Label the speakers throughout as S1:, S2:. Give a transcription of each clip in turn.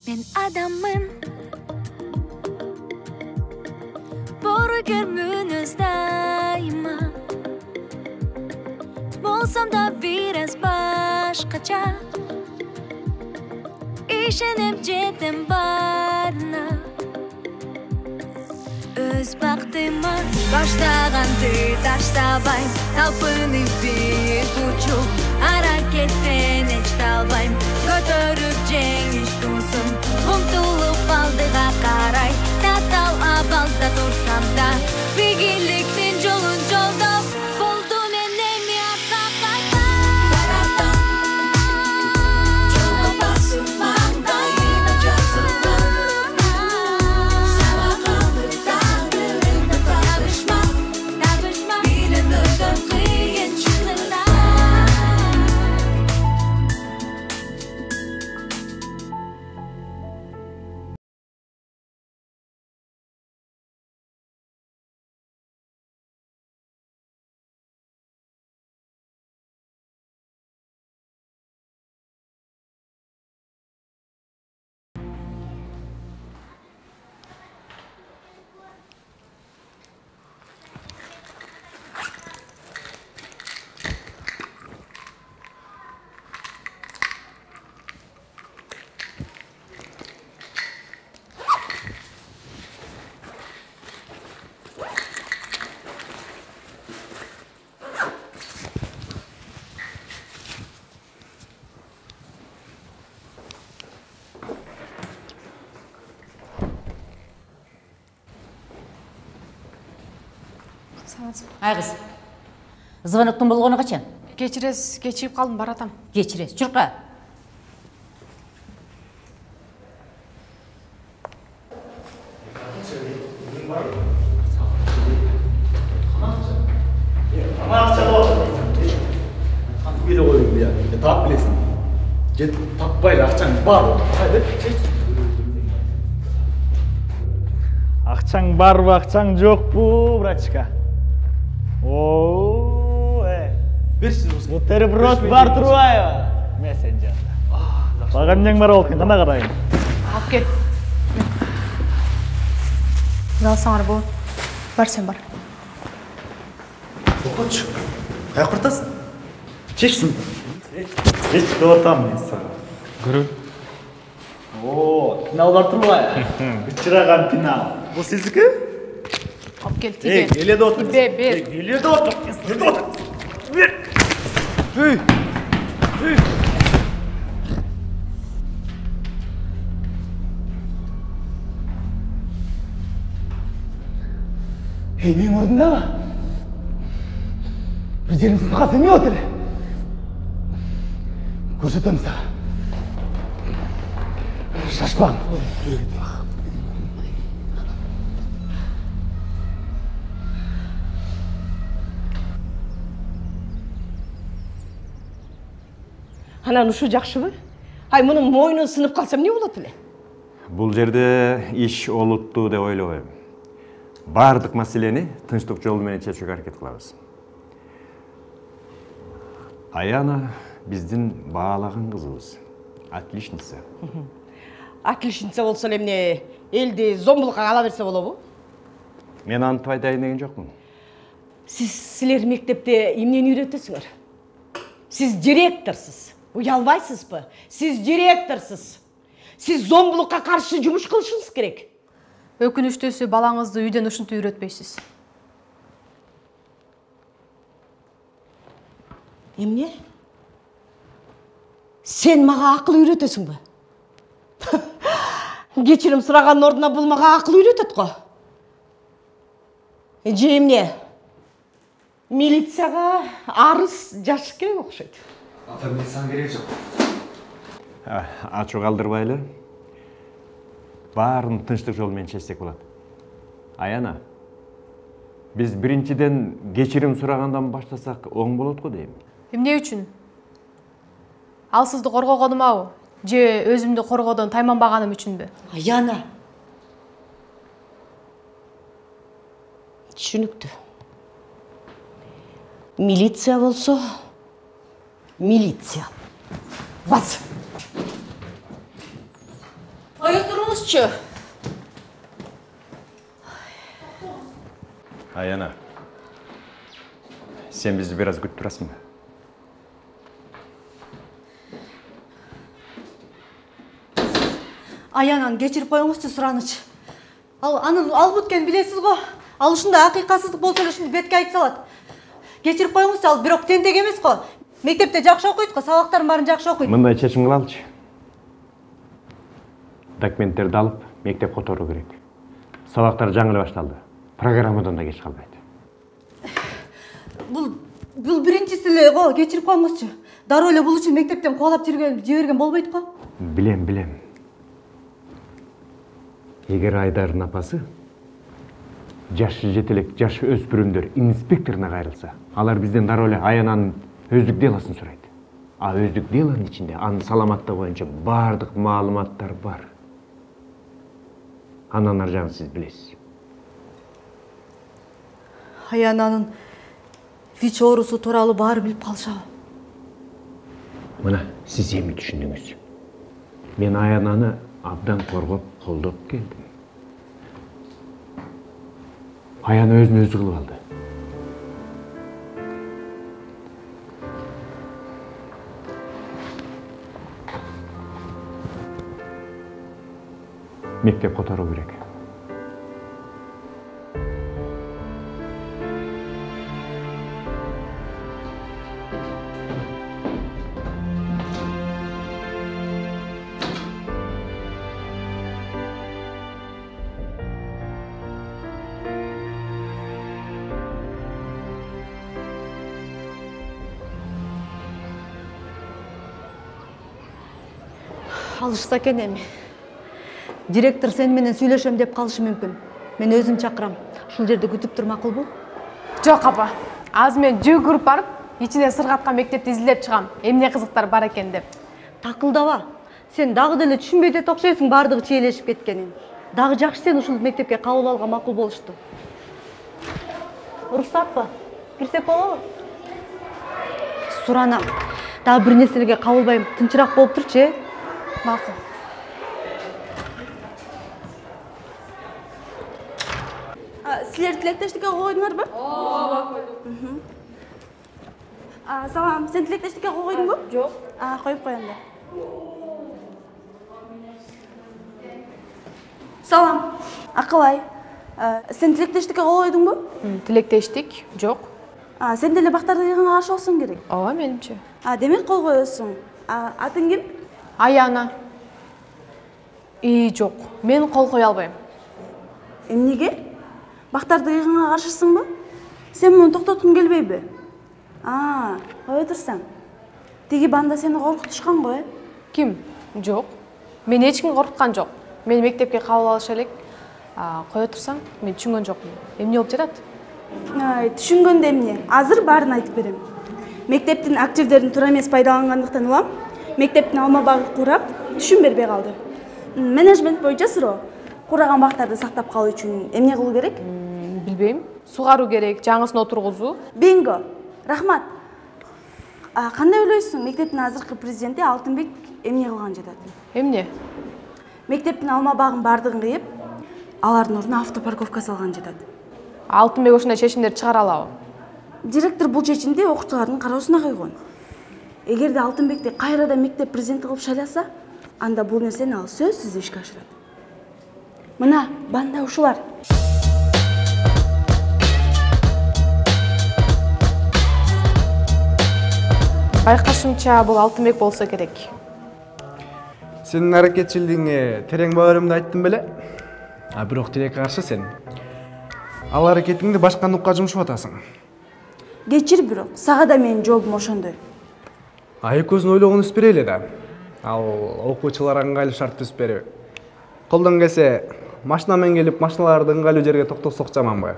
S1: Ben adamım. Boru görmünüz daima. Bolsam da biraz başkaça. İşenip jetim barına. Öz baktıma başlagandı taştabayım. Tapınıp bir buçuk hareketten hiç dalbayım. Götürüp cengiz dursun. Umtulup aldığa karay. Tatal abalda dursam da bilgilikten jolun jolda buldum enemi atakata. Jola basırman da yine жазылған. Sana kaldı tağdırında tabışma. Bilin ödüm kıyınçılığında.
S2: Айгыз. Звоноктун болгону качан?
S3: Кечиресиз, кечигип калдым, баратам.
S2: Кечиресиз. Чурка.
S4: Бери коюм я. Таап билесиң. Жет таппай эле акчаң бар. Кайда? Акчаң барбы, акчаң жокпу, брачка? Берсиз. Бутерброд бар турбайбы? Мессенджерде. Баган эмнең бар болду, кана карайын.
S3: Алып кел. Алсаңар болот. Бар сен бар.
S4: Окучу. Каяка куртасың? Чечсин. Чеч отам мен сага.
S5: Көрү.
S4: Пинал бар турбайбы? Бычыраган пинал. Бул сиздики?
S3: Алып кел, тиге.
S4: Келеде отур.
S3: Бер.
S4: Келеде отур. Келеде отур. Бер. Үй. Менің орындабы? Bir жерім сызға демей отыр. Көрсетемін саған. Шашпаң.
S6: Анан ушу жакшыбы? Ай, мунун мойну сынып калсам эмне болот эле?
S5: Бул жерде иш олуттуу деп ойлобойм. Бардык маселени тынчтык жолу менен чечүүгө аракет кылабыз. Аяна биздин баалаган кызыбыз. Отличница.
S6: Отличница болсо эле эмне элди зомбулукка ала берсе болобу?
S5: Мен антип айтайын деген жокмун.
S6: Силер мектепте эмнени үйрөтөсүңөр? Сиз директорсуз. Уялбайсызбы? Сиз директорсуз. Сиз зомбулукка каршы жумуш кылышыңыз керек.
S3: Өкүнүчтүүсү балаңызды үйдөн ушинтип үйрөтпөйсүз.
S6: Эмне? Сен мага акыл үйрөтөсүңбү? Кечирим сураганын ордуна бул мага акыл үйрөтөт го. Же эмне? Милицияга арыз жазыш керек окшойт.
S4: Ата милицияга керек жок.
S5: Ачуу калтырбайлы. Баарын тынчтык жолу менен чечсек болот. Аяна, биз биринчиден кечирим сурагандан баштасак оң болот го дейм.
S3: Эмне үчүн? Ал сизди коргогонумабы? Же өзүмдү коргоодон тайманбаганым үчүнбү?
S6: Аяна. Түшүнүктүү. Милиция болсо, милиция. Бас.
S2: коюңузчу.
S5: Аяна, сен бизди бир аз күтүп турасыңбы?
S7: Аянан кечирип коюңузчу Сураныч. Анын алып өткөнүн билесиз го. Ал ушундай акыйкатсыздык болсо эле ушуну бетке айтып салат. Кечирип коюңузчу, ал бирок тентек эмес го. Мектепте жакшы окуйт го, сабактарын баарын жакшы окуйт.
S5: Мындай чечим кылалычы. Документтерди алып, мектеп которуу керек. Сабактар жаңы эле башталды. Программадан да кеч калбайт.
S7: Бул биринчиси эле го, кечирип коюңузчу. Дароо эле бул үчүн мектептен кубалап жиберген болбойт го.
S5: Билем. Эгер Айдардын апасы жашы жетелек, жашы өспүрүмдөр инспекторуна кайрылса, алар бизден дароо эле Аянанын өздүк делосын сурайт. А өздүк делонун ичинде анын саламаттыгы боюнча бардык маалыматтар бар. Андан ар жагын сиз билесиз.
S7: Аянанын ВИЧ оорусу тууралуу баары билип калышабы?
S5: Мына, сиз эми түшүндүңүз. Мен Аянаны абдан коргоп, колдоп келдим. Аяна өзүн өзү кылып алды. Мектеп которуу керек.
S7: Алышса экен эми. Директор сен менен сүйлөшөм деп калышы мүмкүн. Мен өзүм чакырам. Ушул жерде күтүп тур, макулбу?
S3: Жок апа. Азыр мен жүгүрүп барып, ичине сыргаткан мектепти изилдеп чыгам. Эмне кызыктар бар экен деп.
S7: Такылдаба. Сен дагы деле түшүнбөйт эт окшойсуң бардыгы чийлешип кеткенин. Дагы жакшы сен ушул мектепке кабыл алган макул болушту. Уруксатпы? Кирсек болобу? Суранам. Дагы бир нерселерге кабылбайм. Тынчыраак болуп турчу, э? Макул.
S8: Силер тилектештикке койдуңарбы? Ооба, койдук. Салам, сен тилектештикке койдуңбу? Жок. Коюп коем да. Салам, Акылай. Сен тилектештикке койдуңбу?
S3: Тилектештик? Жок.
S8: Сен деле бактарды кыйганга каршы болсоң керек.
S3: Ооба, менимче.
S8: Демек кол коесуң. Атың ким?
S3: Аяна. Жок. Мен кол кое албайм.
S8: Эмнеге? Бактарды кыйганга каршысыңбы? Сен муну токтоткуң келбейби? Кое турсаң. Тиги банда сени коркутушкан го, э?
S3: Ким? Жок. Мен эч ким коркуткан жок. Мени мектепке кабыл алыша элек. Кое турсаң, мен түшүнгөн жокмун. Эмне болуп жатат?
S8: Түшүнгөндө эмне? Азыр баарын айтып берем. Мектептин активдерин туура эмес пайдалангандыктан улам, мектептин алма багы курап, түшүн бербей калды. Менеджмент боюнча суроо. Кураган бактарды сактап калуу үчүн эмне кылуу керек?
S3: Билбейм. Сугаруу керек, жаңысын отургузуу.
S8: Бинго. Рахмат. Кандай ойлойсуң, мектептин азыркы президенти Алтынбек эмне кылган жатат?
S3: Эмне?
S8: Мектептин алма багын бардыгын кыйып, алардын ордуна автопарковка салган жатат.
S3: Алтынбек ушундай чечимдерди чыгара алабы?
S8: Директор бул чечимди окуучулардын кароосуна койгон. Эгерде Алтынбекти кайрадан мектеп президенти кылып шайласа, анда бул нерсени ал сөзсүз ишке ашырат. Мына, банда ушулар.
S3: Байкашымча бул Алтынбек болсо керек.
S9: Сенин аракетчилигиңе терең баарымды айттым беле. Бирок тилекке каршы сен. Ал аракетиңди башка нукка жумшап атасың.
S8: Кечир бирок, сага да менин жообум ошондой.
S9: Экөөбүздүн ойлогон түспөй эле да. Ал окуучулар ыңгайлуу шарт түспөрү. Колдон келсе, машина менен келип, машиналарды ыңгайлуу жерге токтотсок жаманбы?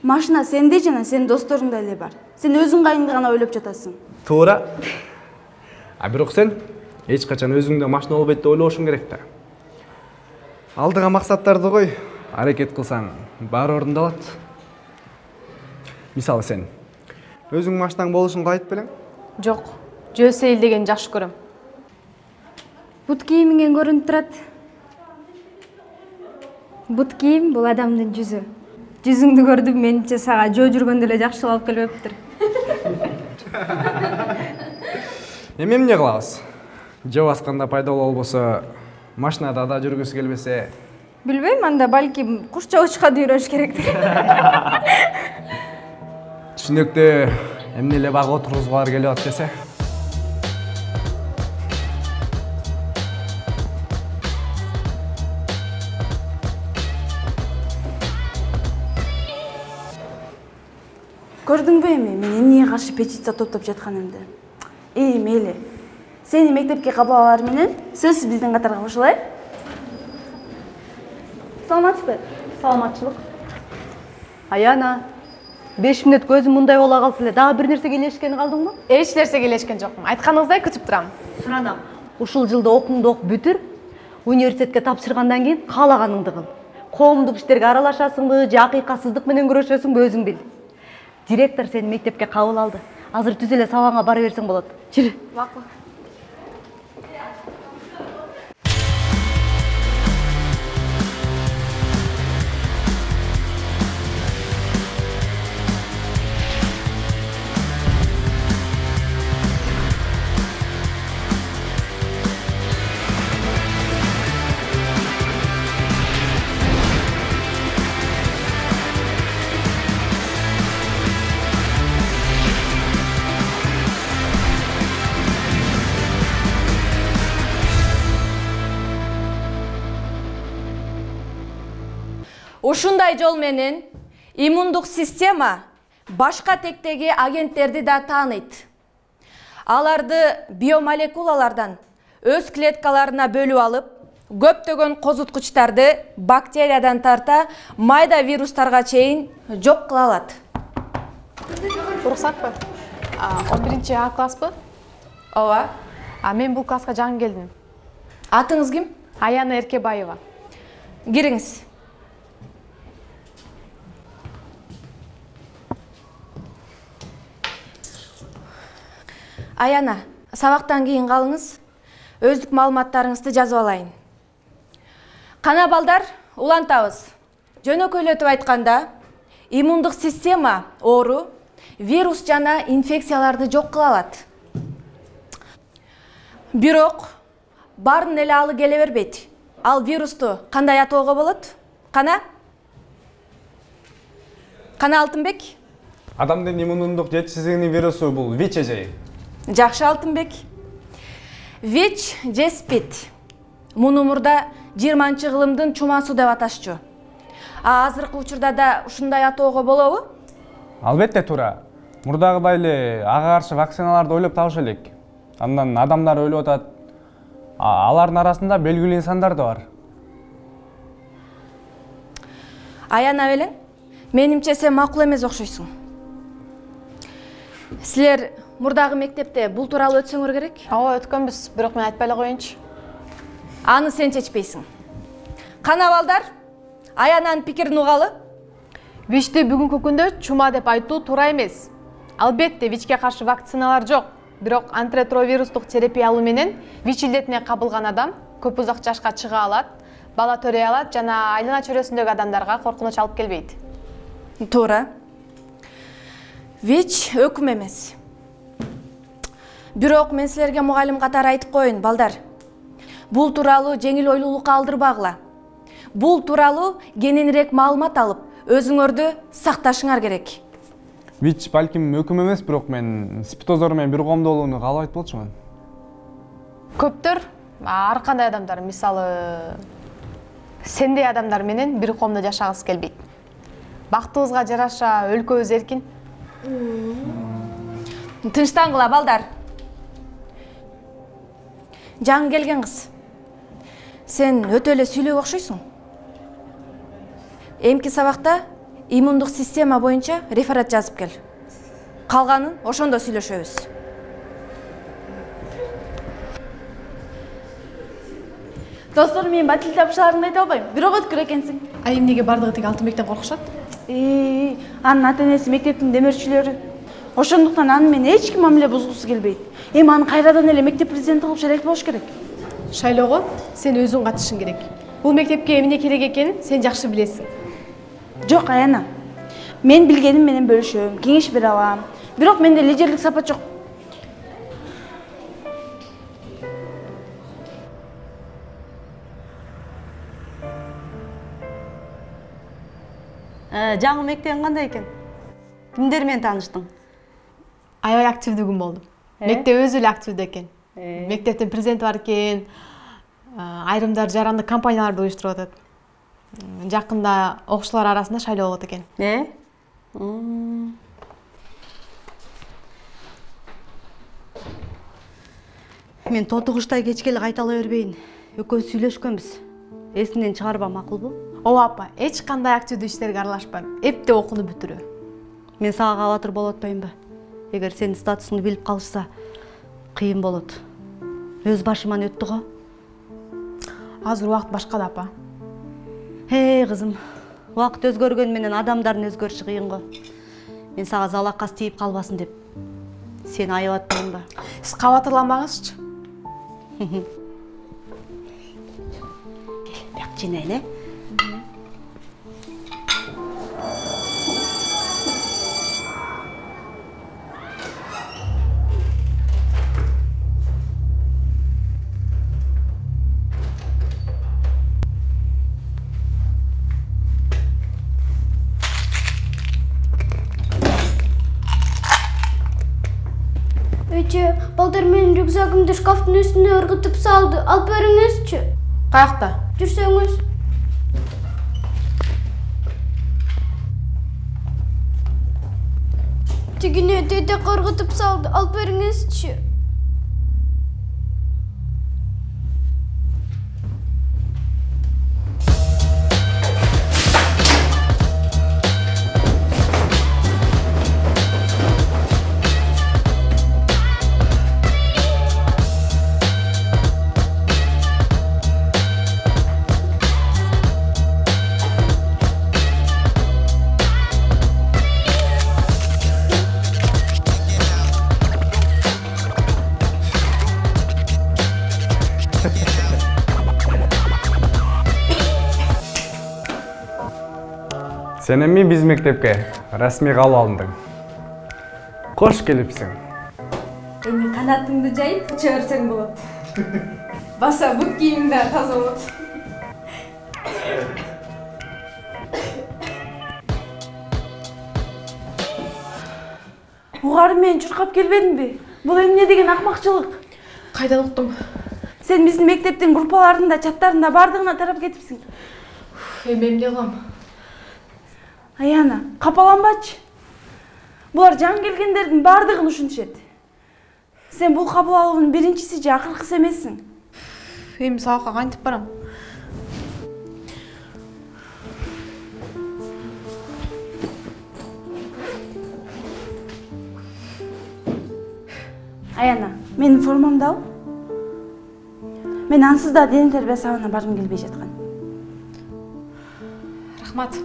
S8: Машина сенде жана сенин досторуңда эле бар. Сен өзүң кайыңды гана ойлоп жатасың.
S9: Туура. Бирок сен эч качан өзүңдө машина болбойт деп ойлошуң керек да. Алдыга максаттарды кой, аракет кылсаң, баары орундалат. Мисалы сен өзүң машинаң болушун каалайт белең?
S3: Жок. Жөө сейилдегенди жакшы көрөм.
S8: Бут кийимиңен көрүнүп турат.
S10: Бут кийим бул адамдын жүзү. Жүзүңдү көрдүм, менимче сага жөө жүргөндө эле жакшы алып келбептир.
S9: Эми эмне кылабыз? Жөө басканда пайдалуу болбосо, машинада да жүргүсү келбесе.
S10: Билбейм, анда балким куш чабышка үйрөнүш керектир.
S9: Түшүнүктүү, эмне эле бак отургузгулар келип атат десе.
S8: Көрдүңбү эми мен эмнеге каршы петиция топтоп жатканымды? Мейли. Сени мектепке кабыл алар менен сөзсүз биздин катарга кошулай. Саламатсызбы?
S7: Саламатчылык. Аяна, 5 мүнөт көзүм мындай бола калса эле, дагы бир нерсеге илешкени калдыңбы?
S3: Эч нерсеге илешкен жокмун. Айтканыңыздай күтүп турам.
S7: Суранам. Ушул жылда окуңду окуп бүтүр, университетке тапшыргандан кийин каалаганыңды кыл. Коомдук иштерге аралашасыңбы, же акыйкатсыздык менен күрөшөсүңбү өзүң бил. Директор сени мектепке кабыл алды. Азыр түз эле сабагыңа бара берсең болот. Жүрү.
S3: Макул.
S11: Ушундай жол менен иммундук система башка тектеги агенттерди да тааныйт. Аларды биомолекулалардан өз клеткаларына бөлүп алып, көптөгөн козуткучтарды бактериядан тарта майда вирустарга чейин жок кыла алат.
S3: Уруксатпы? 11-А класспы?
S11: Ооба.
S3: Мен бул класска жаңы келдим.
S11: Атыңыз ким?
S3: Аяна Эркебаева.
S11: Кириңиз. Аяна, сабактан кийин калыңыз. Өздүк маалыматтарыңызды жазып алайын. Кана балдар, улантабыз. Жөнөкөйлөтүп айтканда, иммундук система оору, вирус жана инфекцияларды жок кыла алат. Бирок баарын эле алы келе бербейт. Ал вирусту кандай атоого болот? Кана? Кана Алтынбек?
S9: Адамдын иммундук жетишсиздигинин вирусу бул ВИЧ эжеги.
S11: Жакшы Алтынбек. ВИЧ же СПИД. Муну мурда 20-кылымдын чумасу деп аташчу. Азыркы учурда да ушундай атоого болобу?
S9: Албетте туура. Мурдагыдай эле ага каршы вакциналарды ойлоп табыш элек. Андан адамдар ойлоп атат. Алардын арасында белгилүү инсандар да бар.
S11: Аяна белең, менимче сен макул эмес окшойсуң. Силер мурдагы мектепте бул тууралуу өтсөңөр керек?
S3: Ооба, өткөнбүз, бирок мен айтпай эле коеюнчу.
S11: Аны сен чечпейсиң. Кана балдар, Аянанын пикирин угалы.
S3: ВИЧти бүгүнкү күндө чума деп айтуу туура эмес. Албетте ВИЧке каршы вакциналар жок. Бирок антиретровирустук терапия алуу менен ВИЧ илдетине кабылган адам көп узак жашка чыга алат, бала төрөй алат жана айлана чөйрөсүндөгү адамдарга коркунуч алып келбейт.
S11: Туура. ВИЧ өкүм эмес. Бирок мен силерге мугалим катары айтып коеюн, балдар. Бул тууралуу жеңил ойлуулукка алдырбагыла. Бул тууралуу кененирээк маалымат алып, өзүңөрдү сакташыңар керек.
S9: ВИЧ балким өкүм эмес, бирок мен спидозор менен бир коомдолууну каалабайт болчумун.
S3: Көптөр, ар кандай адамдар, мисалы сендей адамдар менен бир коомдо жашагысы келбейт. Бактыбызга жараша өлкөбүз эркин.
S11: Тынчтангыла, балдар. Жаңы келген кыз. Сен өтө эле сүйлөп окшойсуң. Эмки сабакта иммундук система боюнча реферат жазып кел. Калганын ошондо сүйлөшөбүз.
S8: Достор, мен батил табышаларыңды айта албайм. Бирок өткүр экенсиң.
S3: Эмнеге бардыгы тиги Алтынбектен коркушат?
S8: Анын ата-энеси мектептин демөөрчүлөрү. Ошондуктан аны мен эч ким мамиле бузгусу келбейт. Аны кайрадан эле мектеп президенти кылып шайлайт болуш керек.
S3: Шайлоого сен өзүң катышың керек. Бул мектепке эмне керек экенин сен жакшы билесиң.
S8: Жок, Аяна. Мен билгеним менен бөлүшөм, кеңеш бере алам. Бирок менде лидерлик сапат жок.
S7: Жаңы мектебиң кандай экен? Кимдер менен тааныштың?
S3: Аябай активдүү күн болду. Мектеп өзү эле активдүү экен. Мектептин президенти бар экен. Айрымдар жарандык компанияларды уюштуруп атат. Жакында окуучулар арасында шайлоо болот экен.
S7: Мен тотугуштай кечке эле кайтала бербейин. Экөөбүз сүйлөшкөнбүз. Эсиңден чыгарба, макулбу?
S3: Ооба апа, эч кандай активдүү иштерге аралашпайм. Эпте окууну бүтүрүү.
S7: Мен сага кабатыр болуп атпаймбы? Эгер сенин статусуңду билип калышса, кыйын болот. Өз башыман өттү го.
S3: Азыр убакыт башка да апа.
S7: Кызым, убакыт өзгөргөн менен адамдардын өзгөрүшү кыйын го. Мен сага залаккас тийип калбасын деп сени аябап атпаймбы?
S3: Сиз кабатырламаңызчы.
S7: Бак жинайын,
S12: Өчө, балдар менин рюкзагымды шкафтын үстүнө ыргытып салды. Алып бериңизчи.
S3: Каякта?
S12: Жүрсөңүз. Тигине деде ыргытып салды. Алып бериңизчи.
S9: Сен эми биз мектепке расмий кабыл алындың. Кош келипсиң.
S10: Эми канатыңды жайып уча берсең болот. Баса бут кийимиң да таза болот.
S8: Угары мен чуркап келбедимби? Бул эмне деген акмакчылык?
S3: Кайдан уктуң?
S8: Сен биздин мектептин группаларында, чаттарында бардыгына тарап кетипсиң.
S3: Эми эмне кылам?
S8: Аяна, капаланбачы. Булар жаңы келгендердин бардыгын ушунтушет. Сен бул кабыл алуунун биринчиси же акыркысы эмессиң.
S3: Эми сабакка кантип барам?
S8: Аяна, менин формамды ал. Мен ансыз да дене тербие сабагына баргым келбей жаткан.
S3: Рахмат.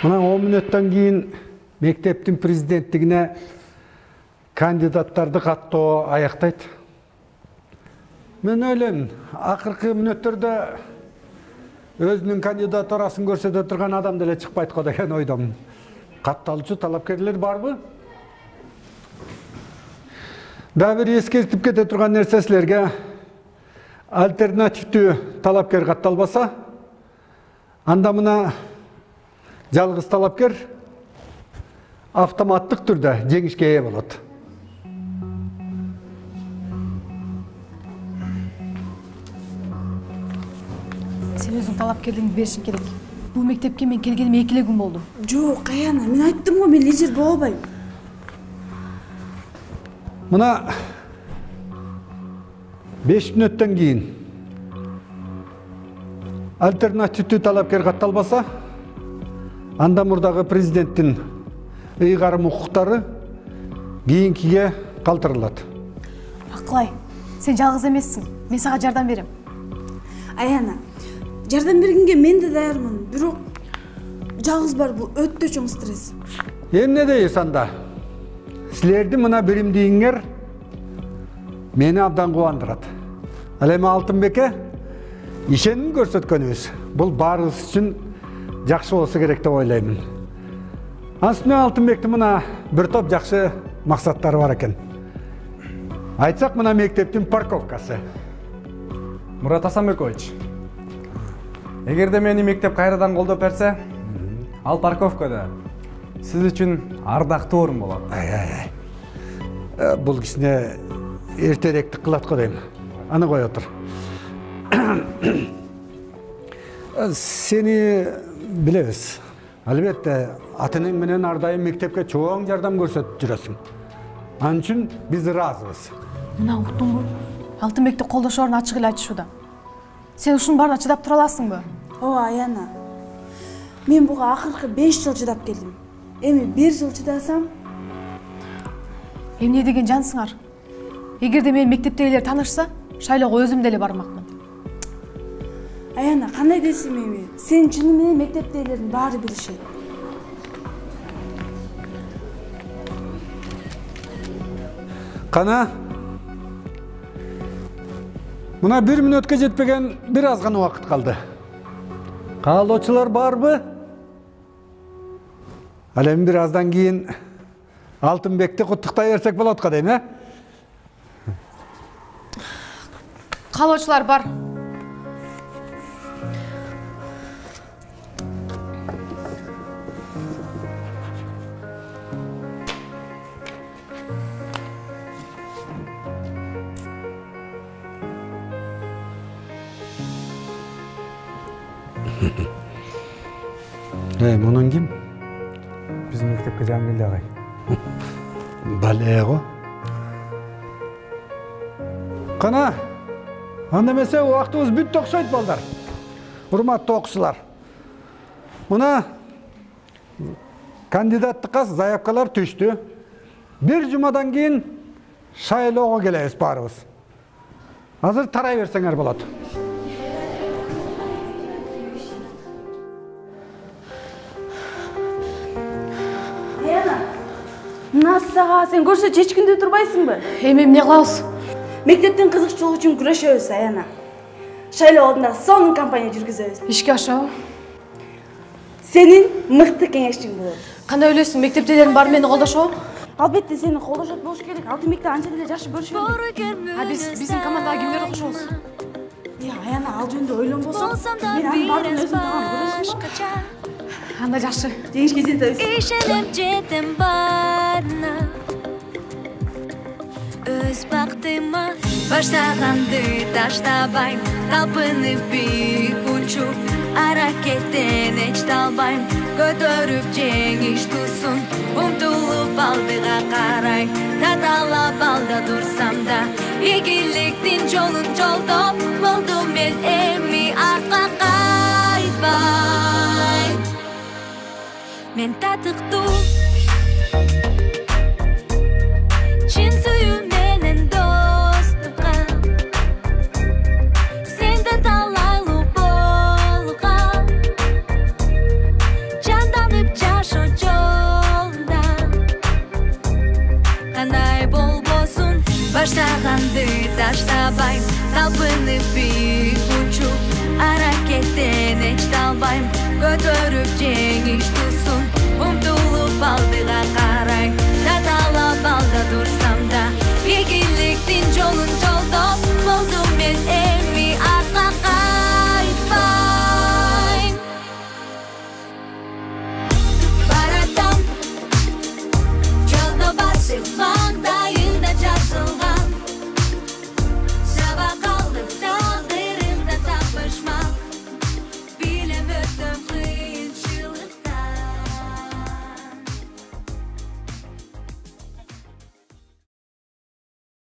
S13: Мына 10 мүнөттөн кийин мектептин президенттигине кандидаттарды каттоо аяктайт. Мен ойлойм, акыркы мүнөттөрдө өзүнүн кандидатурасын көрсөтө турган адам деле чыкпайт го деген ойдомун. Катталчу талапкерлер барбы? Дагы бир эскертип кете турган нерсе силерге, альтернативдүү талапкер катталбаса, анда мына жалгыз талапкер автоматтык түрдө жеңишке ээ болот.
S3: Сен өзүң талапкерлигиңди беришиң керек. Бул мектепке мен келгениме 2 күн болду.
S8: Жок, Аяна, мен айттым го, мен лидер боло албайм.
S13: Мына 5 мүнөттөн кийин альтернативдүү талапкер катталбаса, анда мурдагы президенттин ыйгарым укуктары кийинкиге калтырылат.
S3: Акылай, сен жалгыз эмессиң. Мен сага жардам берем.
S8: Аяна, жардам бергенге мен де даярмын, бирок жалгыз бар, бул өтө чоң стресс.
S13: Эмне дейсиз анда? Силердин мына биримдигиңер мени абдан кубандырат. Ал эми Алтынбекке ишеним көрсөткөнүбүз бул баарыбыз үчүн жакшы болсо керек деп ойлоймун. Астына Алтынбектин мына бир топ жакшы максаттары бар экен. Айтсак, мына мектептин парковкасы.
S9: Мурат Асанбекович, эгерде мени мектеп кайрадан колдоп берсе, ал парковкада сиз үчүн ардактуу орун болот.
S13: Бул кичине эртерээктик кылат го дейм. Аны кой отур. Сени билебиз. Албетте, ата-энең менен ар дайым мектепке чоң жардам көрсөтүп жүрөсүң. Анын үчүн биз ыраазыбыз.
S3: Мына уктуңбу? Алтынбекти колдошорун ачык эле айтышууда. Сен ушунун баарына чыдап тура аласыңбы?
S8: Ооба, Аяна. Мен буга акыркы 5 жыл чыдап келдим. Эми 1 жыл чыдасам,
S3: эмне деген жансыңар? Эгерде мен мектептегилер таанышса, шайлоого өзүм деле бармакмын.
S8: Аяна, кандай десем эми? Сен чыны менен мектептегилердин баары билишет.
S13: Кана? Мына 1 мүнөткө жетпеген бир аз гана убакыт калды. Каалоочулар барбы? Ал эми бир аздан кийин Алтынбекти куттуктай берсек болот го дейм, э?
S3: Каалоочулар бар.
S13: Мунун ким?
S9: Биздин мектепке жаңы келди агай.
S13: Бале го. Кана, анда эмесе убактыбыз бүттү окшойт балдар. Урматтуу окуучулар. Мына кандидаттыкка заявкалар түштү. 1 жумадан кийин шайлоого келебиз баарыбыз. Азыр тарай берсеңер болот.
S8: Насага, сен көрсө эч күндө турбайсыңбы?
S3: Эми эмне кылабыз?
S8: Мектептин кызыкчылыгы үчүн күрөшөбүз, Аяна. Шайлоо алдында сонун кампания жүргүзөбүз.
S3: Ишке ашабы?
S8: Сенин мыкты кеңешчиң болот.
S3: Кандай ойлойсуң, мектептегилердин баары мени колдошобу?
S8: Албетте сени колдошот болуш керек. Алтынбекти анча деле жакшы көрүшөбүз.
S3: Биздин командага кимдерди кошобуз?
S8: Аяна, ал жөнүндө ойлонбосоң, мен анын баарын өзүм тагам көрөсүңбү?
S3: Анда жакшы.
S8: Жеңишке жетебиз.
S1: Ишенip жетим барына өз бактыма баштаганды таштабайм, талпынып бийик учуп, аракеттен эч талбайм, көтөрүп жеңиш тусын, умтулуп алдыга карай, татаалап алда турсам да, ийгиликтин жолун жолдоп, болдум мен эми артка кайтпайм. Мен татыктуу